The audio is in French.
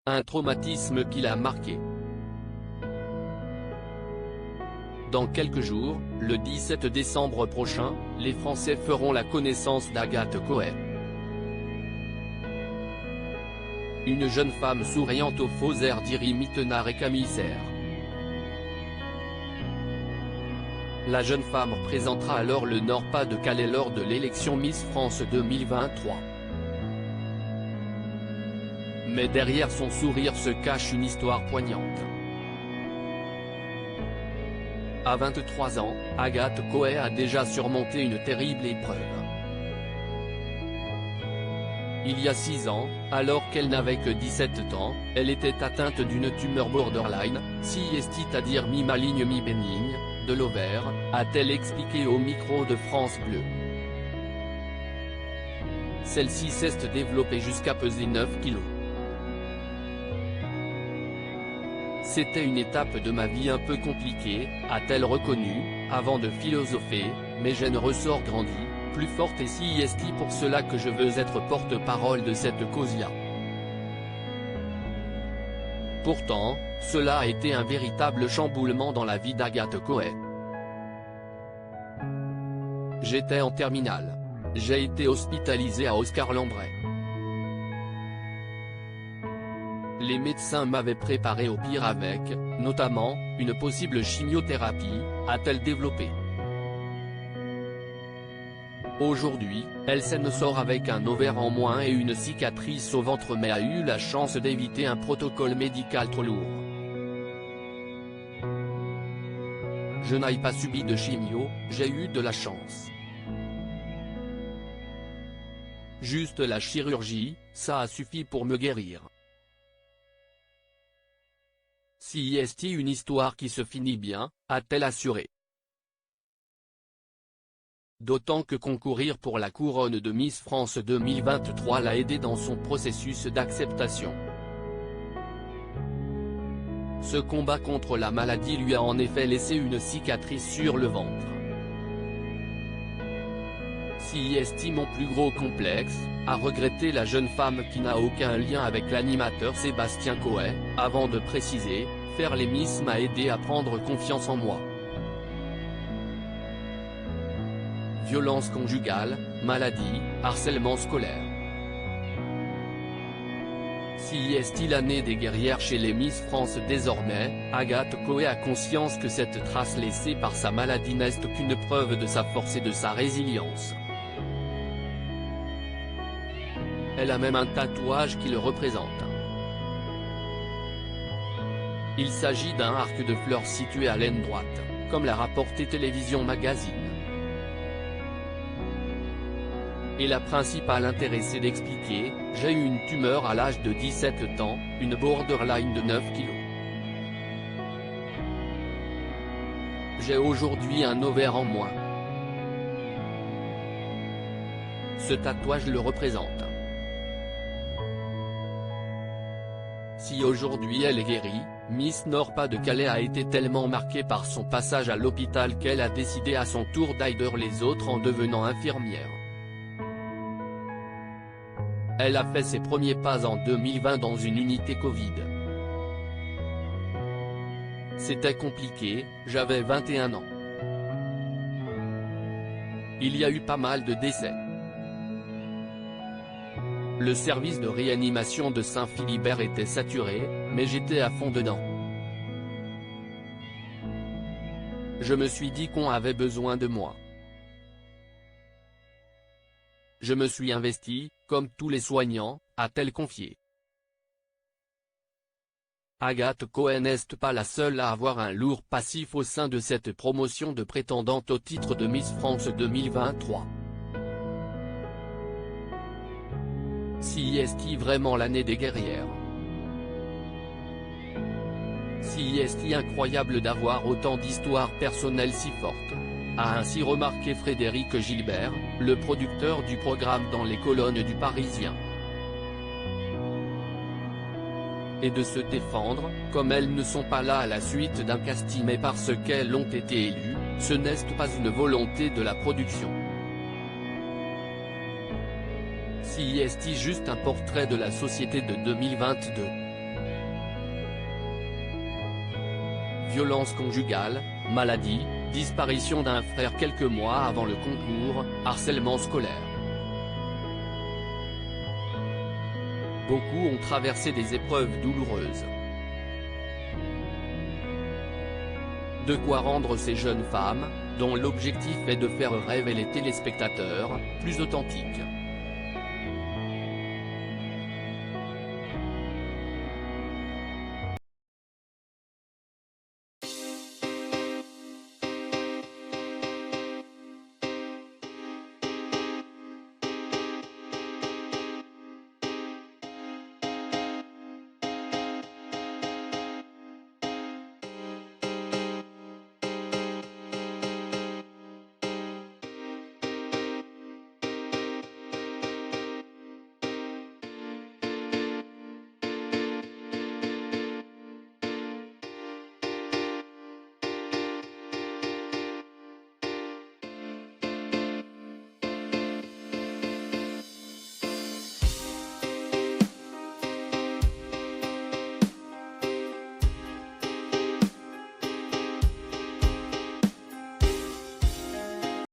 Un traumatisme qui l'a marqué. Dans quelques jours, le 17 décembre prochain, les Français feront la connaissance d'Agathe Cohen. Une jeune femme souriante aux faux airs d'Iri Mittenard et Camille Serre. La jeune femme représentera alors le Nord-Pas-de-Calais lors de l'élection Miss France 2023. Mais derrière son sourire se cache une histoire poignante. À 23 ans, Agathe Cohen a déjà surmonté une terrible épreuve. Il y a 6 ans, alors qu'elle n'avait que 17 ans, elle était atteinte d'une tumeur borderline, c'est-à-dire mi-maligne mi-bénigne, de l'ovaire, a-t-elle expliqué au micro de France Bleu. Celle-ci s'est développée jusqu'à peser 9 kilos. C'était une étape de ma vie un peu compliquée, a-t-elle reconnu, avant de philosopher, mais je ressors grandi, plus forte et c'est pour cela que je veux être porte-parole de cette cause-là. Pourtant, cela a été un véritable chamboulement dans la vie d'Agathe Cohen. J'étais en terminale. J'ai été hospitalisé à Oscar-Lambret. Les médecins m'avaient préparé au pire avec, notamment, une possible chimiothérapie, a-t-elle développé. Aujourd'hui, elle s'en sort avec un ovaire en moins et une cicatrice au ventre mais a eu la chance d'éviter un protocole médical trop lourd. Je n'ai pas subi de chimio, j'ai eu de la chance. Juste la chirurgie, ça a suffi pour me guérir. C'est une histoire qui se finit bien, a-t-elle assuré. D'autant que concourir pour la couronne de Miss France 2023 l'a aidé dans son processus d'acceptation. Ce combat contre la maladie lui a en effet laissé une cicatrice sur le ventre. C'est mon plus gros complexe, a regretté la jeune femme qui n'a aucun lien avec l'animateur Sébastien Cohen, avant de préciser, faire les Miss m'a aidé à prendre confiance en moi. Violence conjugale, maladie, harcèlement scolaire. C'est l'année des guerrières chez les Miss France désormais, Agathe Cohen a conscience que cette trace laissée par sa maladie n'est qu'une preuve de sa force et de sa résilience. Elle a même un tatouage qui le représente. Il s'agit d'un arc de fleurs situé à l'aine droite, comme l'a rapporté Télévision Magazine. Et la principale intéressée d'expliquer, j'ai eu une tumeur à l'âge de 17 ans, une borderline de 9 kilos. J'ai aujourd'hui un ovaire en moins. Ce tatouage le représente. Si aujourd'hui elle est guérie, Miss Nord-Pas-de-Calais a été tellement marquée par son passage à l'hôpital qu'elle a décidé à son tour d'aider les autres en devenant infirmière. Elle a fait ses premiers pas en 2020 dans une unité Covid. C'était compliqué, j'avais 21 ans. Il y a eu pas mal de décès. Le service de réanimation de Saint-Philibert était saturé, mais j'étais à fond dedans. Je me suis dit qu'on avait besoin de moi. Je me suis investi, comme tous les soignants, a-t-elle confié. Agathe Cohen n'est pas la seule à avoir un lourd passif au sein de cette promotion de prétendante au titre de Miss France 2023. C'est vraiment l'année des guerrières. C'est incroyable d'avoir autant d'histoires personnelles si fortes, a ainsi remarqué Frédéric Gilbert, le producteur du programme dans les colonnes du Parisien. Et de se défendre, comme elles ne sont pas là à la suite d'un casting mais parce qu'elles ont été élues, ce n'est pas une volonté de la production. C'est juste un portrait de la société de 2022. violence conjugale, maladie, disparition d'un frère quelques mois avant le concours, harcèlement scolaire. Beaucoup ont traversé des épreuves douloureuses. De quoi rendre ces jeunes femmes, dont l'objectif est de faire rêver les téléspectateurs, plus authentiques.